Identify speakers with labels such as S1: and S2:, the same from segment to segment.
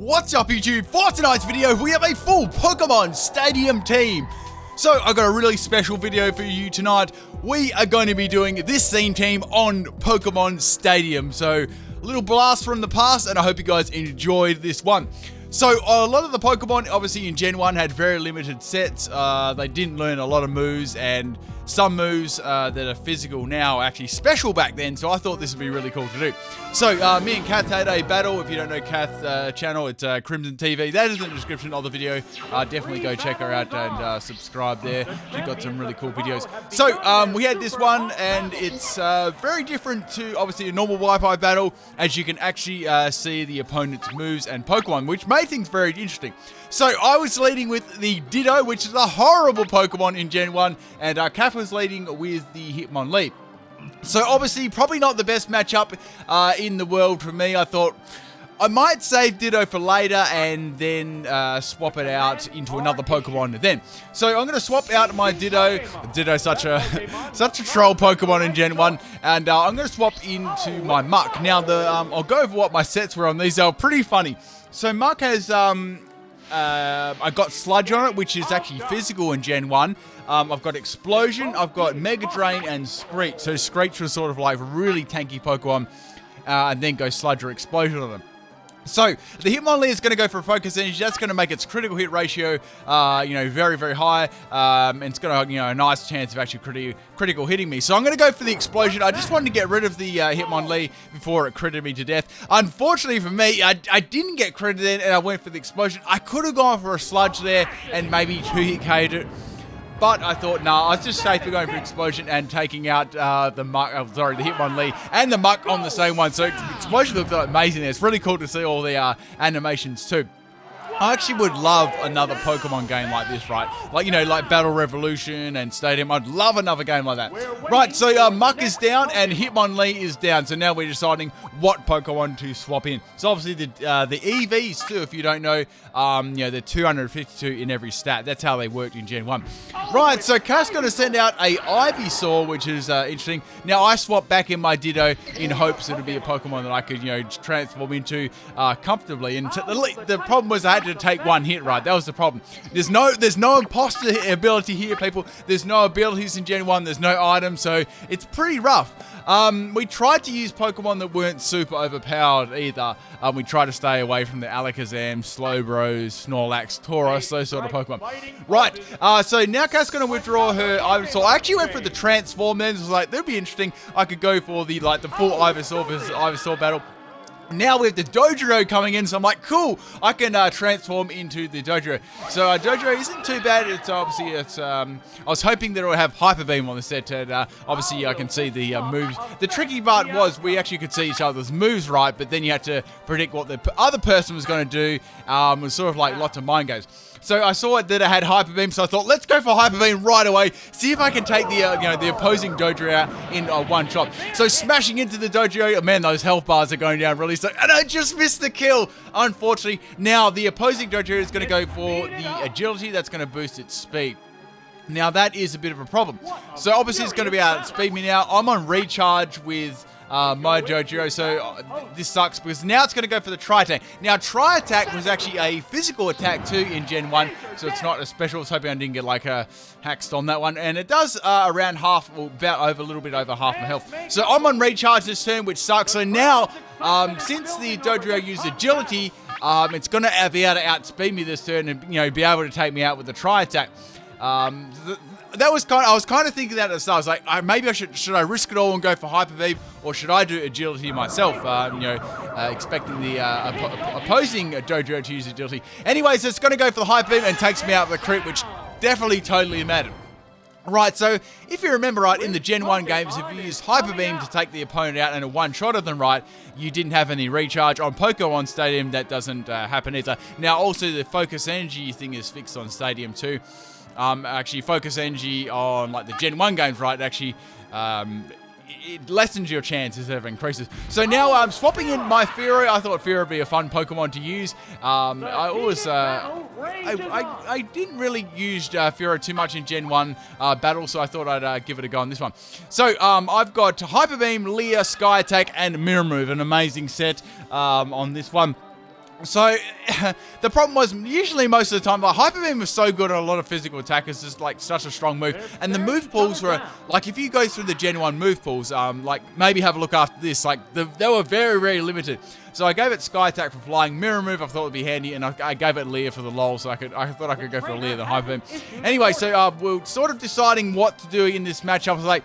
S1: What's up YouTube? For tonight's video, we have a full Pokemon Stadium team. So I got a really special video for you tonight. We are going to be doing this theme team on Pokemon Stadium. So a little blast from the past, and I hope you guys enjoyed this one. So a lot of the Pokemon, obviously in Gen 1, had very limited sets. They didn't learn a lot of moves, and some moves that are physical now are actually special back then, so I thought this would be really cool to do. So me and Kath had a battle. If you don't know Kath's channel, it's Crimson TV. That is in the description of the video. Definitely go check her out and subscribe there. She's got some really cool videos. So we had this one, and it's very different to obviously a normal Wi-Fi battle, as you can actually see the opponent's moves and Pokemon, which made things very interesting. So I was leading with the Ditto, which is a horrible Pokemon in Gen 1, and Kath was leading with the Hitmonlee. So obviously probably not the best matchup in the world for me. I thought I might save Ditto for later and then swap it out into another Pokemon then. So I'm going to swap out my Ditto. Ditto's such a troll Pokemon in Gen 1. And I'm going to swap into my Muck. Now, I'll go over what my sets were on these. They were pretty funny. So Muck has... I got Sludge on it, which is actually physical in Gen 1. I've got Explosion, I've got Mega Drain, and Screech. So Screech was sort of like really tanky Pokemon, and then go Sludge or Explosion on them. So, the Hitmonlee is going to go for a Focus Energy. That's going to make its critical hit ratio, very, very high. And it's going to, a nice chance of actually critical hitting me. So, I'm going to go for the Explosion. I just wanted to get rid of the Hitmonlee before it critted me to death. Unfortunately for me, I didn't get critted then, and I went for the Explosion. I could have gone for a Sludge there and maybe 2-hit KO'd it. But I thought, no, I was just safer going for Explosion and taking out the Hitmonlee and the Muck on the same one. So Explosion looked amazing there. It's really cool to see all the animations too. I actually would love another Pokemon game like this, right? Like Battle Revolution and Stadium. I'd love another game like that. Right, so Muck is down and Hitmonlee is down. So now we're deciding what Pokemon to swap in. So obviously the EVs too, if you don't know, they're 252 in every stat. That's how they worked in Gen 1. Right, so Kath's going to send out a Ivysaur, which is interesting. Now I swapped back in my Ditto in hopes it would be a Pokemon that I could, transform into comfortably. And the problem was I had to take one hit, right? That was the problem. There's no imposter ability here, people. There's no abilities in Gen 1. There's no items, so it's pretty rough. We tried to use Pokemon that weren't super overpowered either. We tried to stay away from the Alakazam, Slowbros, Snorlax, Tauros, those sort of Pokemon. Right, so now Kath's going to withdraw her Ivysaur. I actually went for the Transform then. It was like, that'd be interesting. I could go for the full Ivysaur versus Ivysaur battle. Now we have the Dodrio coming in, so I'm like, cool, I can transform into the Dodrio. So Dodrio isn't too bad. It's obviously, I was hoping that it would have Hyper Beam on the set, and obviously I can see the moves. The tricky part was we actually could see each other's moves right, but then you had to predict what the other person was going to do. It was sort of like lots of mind games. So I saw it that it had Hyper Beam, so I thought, let's go for Hyper Beam right away. See if I can take the opposing Dodrio out in one shot. So smashing into the Dodrio, man, those health bars are going down really slow, and I just missed the kill, unfortunately. Now the opposing Dodrio is going to go for the Agility. That's going to boost its speed. Now that is a bit of a problem. So obviously it's going to be able to speed me now. I'm on recharge with my Dodrio, so this sucks because now it's going to go for the Tri-Attack. Now Tri-Attack was actually a physical attack too in Gen 1, so it's not a special. I was hoping I didn't get like a hacked on that one, and it does around half, or a little bit over half my health. So I'm on recharge this turn, which sucks. So now, since the Dodrio used Agility, it's going to be able to outspeed me this turn and be able to take me out with the Tri-Attack. I was kind of thinking that at the start. I was like, maybe should I risk it all and go for Hyper Beam, or should I do Agility myself? Expecting the opposing Dodrio to use Agility. Anyways, it's going to go for the Hyper Beam and takes me out with a crit, which definitely totally mattered. Right, so if you remember right, in the Gen 1 games, if you use Hyper Beam to take the opponent out and a one-shotted them right, you didn't have any recharge. On Pokemon Stadium, that doesn't happen either. Now, also, the Focus Energy thing is fixed on Stadium too. Actually, Focus Energy on the Gen 1 games, right, actually it lessens your chances instead of increases. So now I'm swapping in my Fearow. I thought Fearow would be a fun Pokemon to use. I didn't really use Fearow too much in Gen 1 battle, so I thought I'd give it a go on this one. So I've got Hyper Beam, Leer, Sky Attack, and Mirror Move, an amazing set on this one. So, the problem was, usually most of the time, like, Hyper Beam was so good on a lot of physical attack, it's just, like, such a strong move. And the move pools were, like, if you go through the Gen 1 move pools, like, maybe have a look after this, like, they were very, very limited. So I gave it Sky Attack for flying, Mirror Move I thought would be handy, and I gave it Leer for the lol, so I thought I could go for a Leer than Hyper Beam. Anyway, so we're sort of deciding what to do in this matchup. I was like,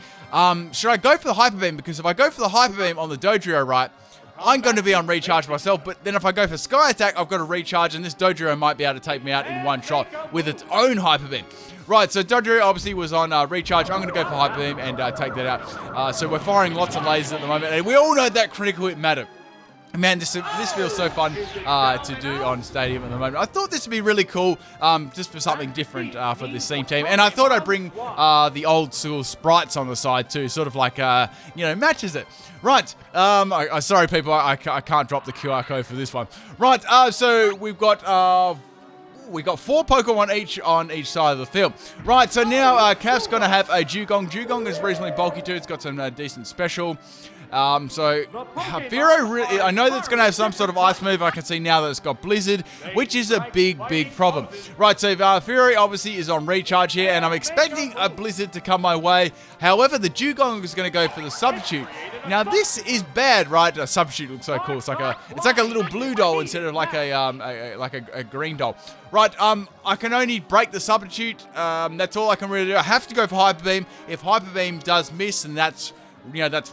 S1: should I go for the Hyper Beam? Because if I go for the Hyper Beam on the Dodrio, right, I'm going to be on recharge myself, but then if I go for Sky Attack, I've got to recharge, and this Dodrio might be able to take me out in one shot with its own Hyper Beam. Right, so Dodrio obviously was on recharge. I'm going to go for Hyper Beam and take that out. So we're firing lots of lasers at the moment, and we all know that critical hit matter. Man, this feels so fun to do on Stadium at the moment. I thought this would be really cool, just for something different for this team. And I thought I'd bring the old school sprites on the side too, sort of like, matches it. Right, sorry people, I can't drop the QR code for this one. Right, so we've got 4 Pokemon each on each side of the field. Right, so now Kaf's going to have a Dugong. Dugong is reasonably bulky too. It's got some decent special. So Fearow, really, I know that's going to have some sort of ice move. I can see now that it's got Blizzard, which is a big problem. Right, so Fearow obviously is on recharge here, and I'm expecting a Blizzard to come my way. However, the Dugong is going to go for the Substitute. Now this is bad, right? A Substitute looks so cool. It's like a little blue doll instead of like a green doll. Right, I can only break the Substitute. That's all I can really do. I have to go for Hyper Beam. If Hyper Beam does miss, and that's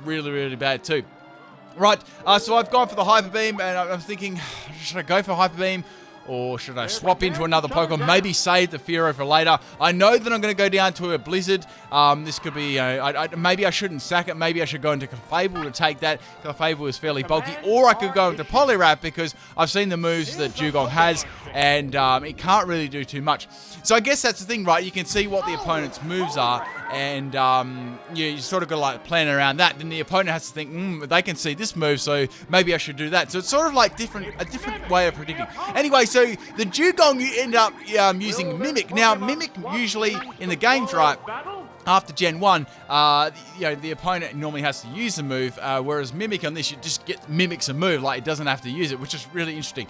S1: really bad too. Right, so I've gone for the Hyper Beam, and I'm thinking, should I go for Hyper Beam, or should I swap into another Pokemon? Maybe save the Fearow for later. I know that I'm going to go down to a Blizzard. This could be, maybe I shouldn't sack it. Maybe I should go into Clefable to take that. Clefable is fairly bulky. Or I could go into Poliwrath, because I've seen the moves that Dugong has, and it can't really do too much. So I guess that's the thing, right? You can see what the opponent's moves are, and you sort of got to like plan around that. Then the opponent has to think, they can see this move, so maybe I should do that. So it's sort of like a different way of predicting. Anyway, so the Dugong, you end up using Mimic. Now, Mimic usually in the games, right, after Gen 1, the opponent normally has to use the move, whereas Mimic on this, you just get Mimics a move, like it doesn't have to use it, which is really interesting.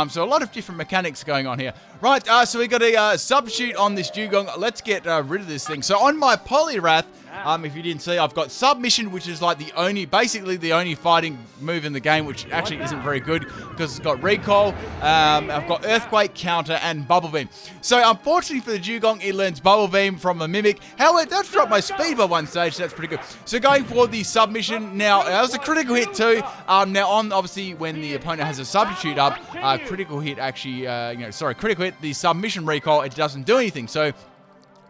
S1: So a lot of different mechanics going on here. Right, so we got a Substitute on this Dugong. Let's get rid of this thing. So on my Poliwrath, if you didn't see, I've got Submission, which is like basically the only fighting move in the game, which actually isn't very good because it's got Recall. I've got Earthquake, Counter, and Bubble Beam. So unfortunately for the Dugong, it learns Bubble Beam from the Mimic. However, that's dropped my speed by one stage, so that's pretty good. So going for the Submission, now that was a critical hit too. Now on, obviously, when the opponent has a Substitute up, critical hit actually, critical hit, the Submission Recall, it doesn't do anything. So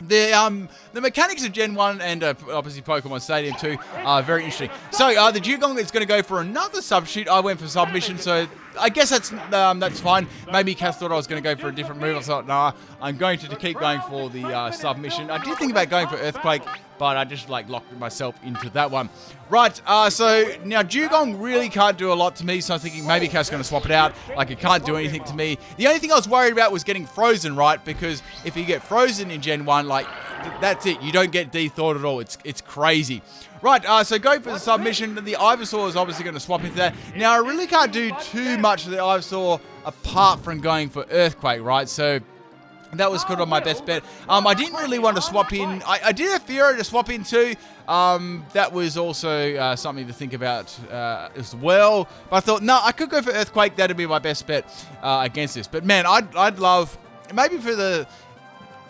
S1: the mechanics of Gen 1 and obviously Pokemon Stadium 2 are very interesting. So the Dugong is going to go for another Substitute. I went for Submission, so I guess that's fine. Maybe Cass thought I was going to go for a different move. I thought, nah, I'm going to keep going for the Submission. I did think about going for Earthquake, but I just locked myself into that one. Right, so now Dugong really can't do a lot to me, so I'm thinking maybe Cass is going to swap it out. It can't do anything to me. The only thing I was worried about was getting frozen, right? Because if you get frozen in Gen 1, that's it. You don't get de-thawed at all. It's crazy. Right, so go for the Submission. The Ivysaur is obviously going to swap into that. Now, I really can't do too much to the Ivysaur apart from going for Earthquake, right? So that was kind of my best bet. I didn't really want to swap in. I did have Fearow to swap into. That was also something to think about as well. But I thought, no, I could go for Earthquake. That'd be my best bet against this. But man, I'd love, maybe for the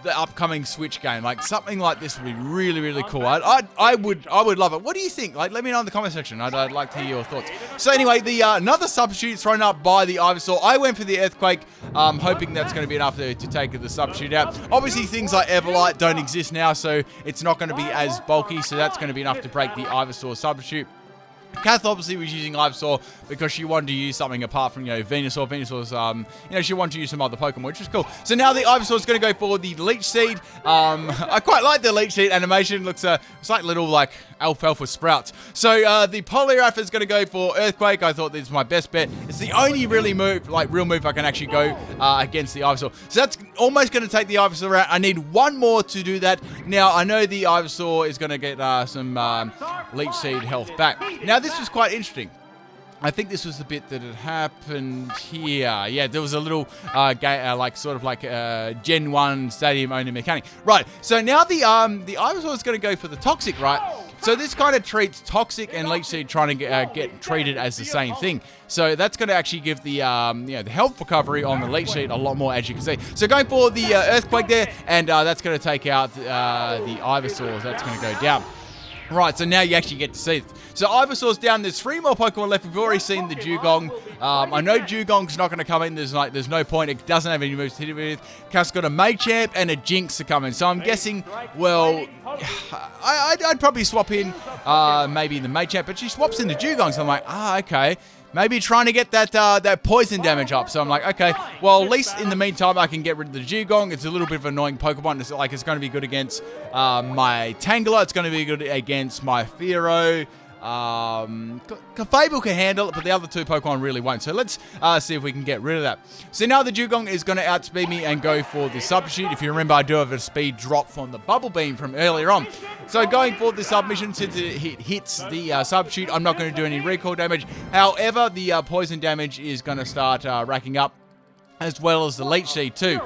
S1: upcoming Switch game, something like this would be really cool. I would love it. What do you think? Let me know in the comment section. I'd like to hear your thoughts. So anyway, the another Substitute thrown up by the Ivysaur. I went for the Earthquake, hoping that's going to be enough to take the Substitute out. Obviously, things like Everlight don't exist now, so it's not going to be as bulky. So that's going to be enough to break the Ivysaur Substitute. Kath obviously was using Ivysaur because she wanted to use something apart from, Venusaur. Venusaur's, she wanted to use some other Pokemon, which is cool. So now the Ivysaur is going to go for the Leech Seed. I quite like the Leech Seed animation. Looks, it's like little, alfalfa sprouts. So the Poliwrath is going to go for Earthquake. I thought this was my best bet. It's the only real move I can actually go against the Ivysaur. So that's almost going to take the Ivysaur out. I need one more to do that. Now, I know the Ivysaur is going to get some Leech Seed health back. Now, this was quite interesting. I think this was the bit that had happened here. Yeah, there was a little, Gen 1 stadium only mechanic. Right, so now the Ivysaur is going to go for the Toxic, right? So this kind of treats Toxic and Leech Seed trying to get treated as the same thing. So that's going to actually give the the health recovery on the Leech Seed a lot more, as you can see. So going for the Earthquake there, and that's going to take out the Ivysaurs. That's going to go down. Right, so now you actually get to see it. So Ivysaur's down. There's 3 more Pokemon left. We've already seen the Dugong. I know Dugong's not going to come in. There's no point. It doesn't have any moves to hit it with. Cass got a Machamp and a Jinx to come in. So I'm guessing, well, I'd probably swap in maybe the Machamp, but she swaps in the Dugong. So I'm like, okay. Maybe trying to get that poison damage up. So I'm like, okay, well, at least in the meantime, I can get rid of the Dugong. It's a little bit of an annoying Pokemon. It's going to be good against my Tangela. It's going to be good against my Fearow. Clefable can handle it, but the other 2 Pokemon really won't. So let's see if we can get rid of that. So now the Dugong is going to outspeed me and go for the Substitute. If you remember, I do have a speed drop from the Bubble Beam from earlier on. So going for the Submission, since it hits the Substitute, I'm not going to do any recall damage. However, the poison damage is going to start racking up, as well as the Leech Seed too.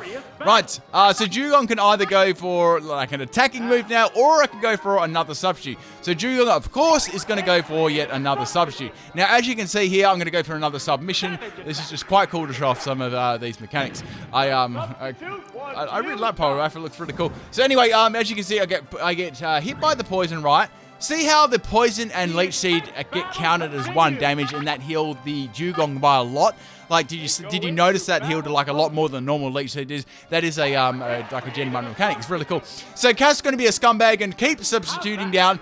S1: Right, so Dugong can either go for like an attacking move now, or I can go for another substitute. So Dugong, of course, is going to go for yet another substitute. Now, as you can see here, I'm going to go for another submission. This is just quite cool to show off some of these mechanics. I really like Polyraph. It looks really cool. So anyway, as you can see, I get hit by the poison, right? See how the poison and Leech Seed get counted as 1 damage, and that healed the Dugong by a lot. Like, did you notice that healed like a lot more than normal Leech Seed is? That is like a Gen 1 mechanic. It's really cool. So Cass is going to be a scumbag and keep substituting down,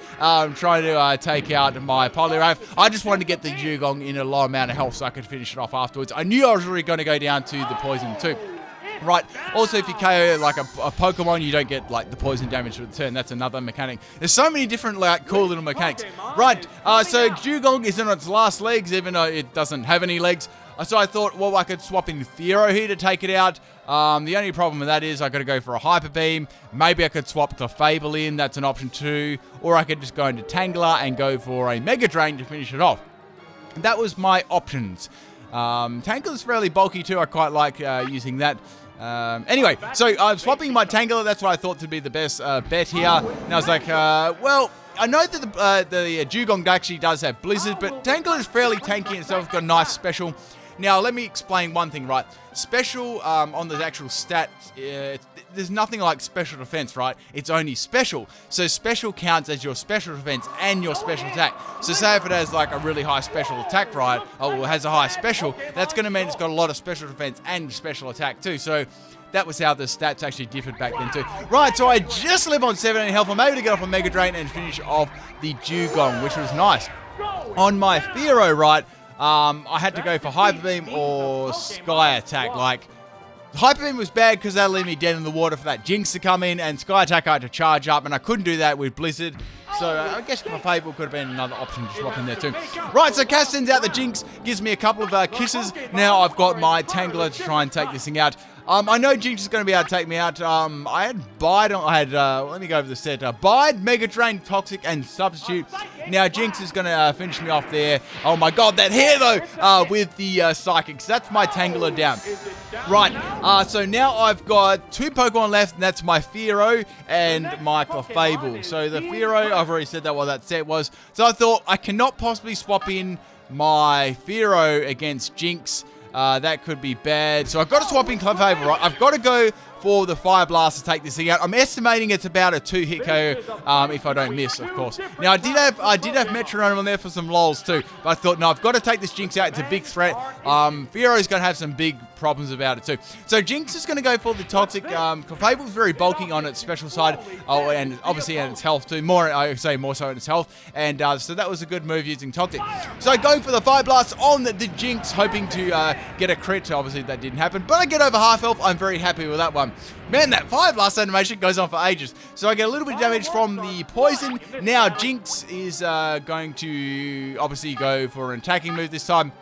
S1: trying to take out my Poliwrath. I just wanted to get the Dugong in a low amount of health so I could finish it off afterwards. I knew I was really going to go down to the poison too. Right, also if you KO like a Pokemon, you don't get like the poison damage for the turn. That's another mechanic. There's so many different like cool little mechanics. Right, so Dugong is on its last legs, even though it doesn't have any legs. So I thought, well, I could swap in Fearow here to take it out. The only problem with that is I got to go for a Hyper Beam. Maybe I could swap Clefable in. That's an option too. Or I could just go into Tangela and go for a Mega Drain to finish it off. That was my options. Tangela's fairly bulky too. I quite like using that. Anyway, so I'm swapping my Tangela. That's what I thought to be the best bet here. And I was like, well, I know that the Dugong actually does have Blizzard, but Tangela is fairly tanky itself. It's got a nice special. Now, let me explain one thing, right? Special, on the actual stats, there's nothing like special defense, right? It's only special. So special counts as your special defense and your special attack. So say if it has like a really high special attack, right? Or it has a high special, that's going to mean it's got a lot of special defense and special attack too. So that was how the stats actually differed back then too. Right, so I just live on 17 health. I'm able to get off a Mega Drain and finish off the Dugong, which was nice. On my Fearow, right, I had to go for Hyper Beam or Sky Attack. Like, Hyper Beam was bad because that leave me dead in the water for that Jinx to come in, and Sky Attack I had to charge up, and I couldn't do that with Blizzard. So I guess Clefable could have been another option to swap in there too. Right, so Cass sends out the Jinx, gives me a couple of kisses. Now I've got my Tangela to try and take this thing out. I know Jinx is going to be able to take me out. I had Bide, let me go over the set. Bide, Mega Drain, Toxic, and Substitute. Now Jinx is going to finish me off there. Oh my god, that hair though, with the Psychics. That's my Tangela down. Right, so now I've got 2 Pokemon left, and that's my Fearow and my Clefable. So the Fearow, I've already said that what that set was. So I thought I cannot possibly swap in my Fearow against Jinx. That could be bad. So I've got to swap in Clefable, right? I've got to go for the Fire Blast to take this thing out. I'm estimating it's about a 2-hit KO if I don't miss, of course. Now, I did have Metronome on there for some lols too, but I thought, no, I've got to take this Jinx out. It's a big threat. Fearow's going to have some big problems about it too. So Jinx is going to go for the Toxic. Clefable's very bulky on its special side, and obviously on its health too. I say more so on its health, and so that was a good move using Toxic. So going for the Fire Blast on the Jinx, hoping to get a crit. Obviously that didn't happen, but I get over half health. I'm very happy with that one. Man, that Fire Blast animation goes on for ages. So I get a little bit of damage from the poison. Now Jinx is going to obviously go for an attacking move this time.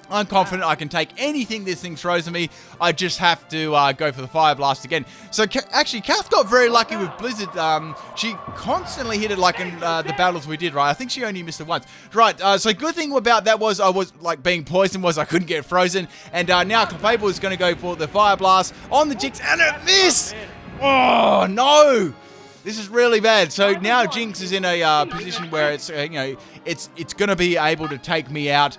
S1: I'm confident I can take anything this thing throws at me. I just have to go for the Fire Blast again. So actually, Kath got very lucky with Blizzard. She constantly hit it like in the battles we did, right? I think she only missed it once. Right, so good thing about that was I was like being poisoned was I couldn't get frozen. And now Clefable is going to go for the Fire Blast on the Jinx and it missed! Oh, no! This is really bad. So now Jinx is in a position where it's it's going to be able to take me out.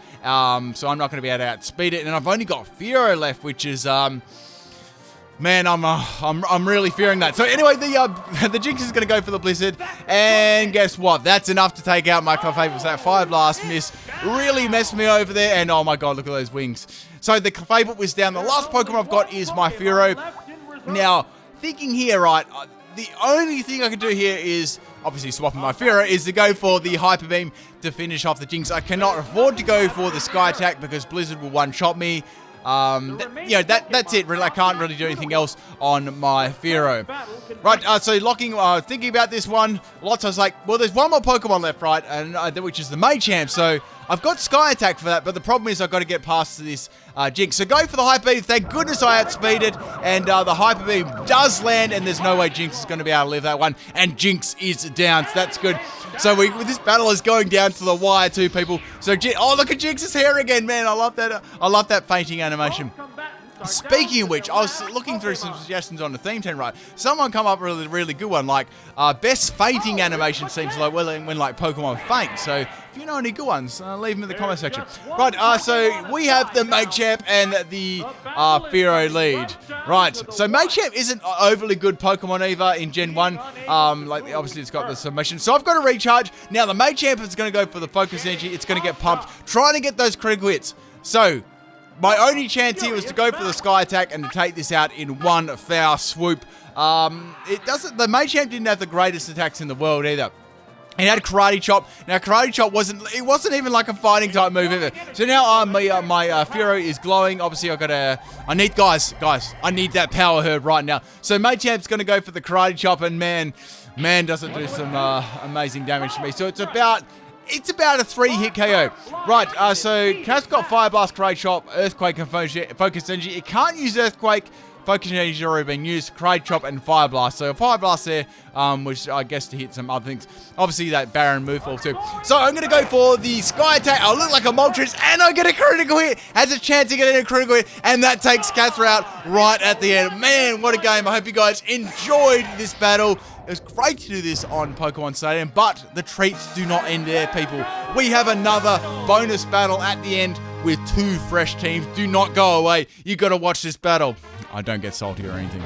S1: So I'm not going to be able to outspeed it, and I've only got Furo left, which is man, I'm really fearing that. So anyway, the Jinx is going to go for the Blizzard, and guess what? That's enough to take out my Clefable. So that Fire Blast miss really messed me over there, and oh my god, look at those wings. So the Clefable is down. The last Pokemon I've got is my Furo. Now, thinking here, right. The only thing I can do here is, obviously swapping my Furo, is to go for the Hyper Beam to finish off the Jinx. I cannot afford to go for the Sky Attack because Blizzard will one-shot me. That's it, really. I can't really do anything else on my Furo. Right, so thinking about this one, lots I was like, well, there's one more Pokemon left, right, and which is the Machamp, so I've got Sky Attack for that, but the problem is I've got to get past this Jinx. So go for the Hyper Beam. Thank goodness I outspeed it, and the Hyper Beam does land, and there's no way Jinx is going to be able to live that one, and Jinx is down, so that's good. So this battle is going down to the wire too, people. So, oh, look at Jinx's hair again, man. I love that. I love that fainting animation. Speaking of which, I was looking through some suggestions on the theme tent, right? Someone come up with a really good one, like best fainting animation seems like when like Pokemon faint. So if you know any good ones, leave them in the comment section. Right, so we have the Machamp and the Furo lead. Right, so Machamp isn't overly good Pokemon either in Gen 1. Like obviously it's got the submission. So I've got to recharge. Now the Machamp is going to go for the Focus Energy. It's going to get pumped, trying to get those critical hits. So my only chance here was to go for the Sky Attack and to take this out in one foul swoop. The Machamp didn't have the greatest attacks in the world either. It had Karate Chop. Now Karate Chop wasn't even like a fighting type move either. So now my Furo is glowing. Obviously I need I need that Power Herb right now. So Machamp's gonna go for the Karate Chop, and man does it do some amazing damage to me. So it's about a 3-hit KO. Right, so Kath's got Fire Blast, Karate Chop, Earthquake, and Focus Energy. It can't use Earthquake. Focus Energy has already been used, Karate Chop, and Fire Blast. So Fire Blast there, which I guess to hit some other things. Obviously that Baron move fall too. So I'm going to go for the Sky Attack. I'll look like a Moltres, and I get a critical hit. Has a chance to get a critical hit, and that takes Kath out right at the end. Man, what a game. I hope you guys enjoyed this battle. It was great to do this on Pokemon Stadium, but the treats do not end there, people. We have another bonus battle at the end with 2 fresh teams. Do not go away. You got to watch this battle. I don't get salty or anything.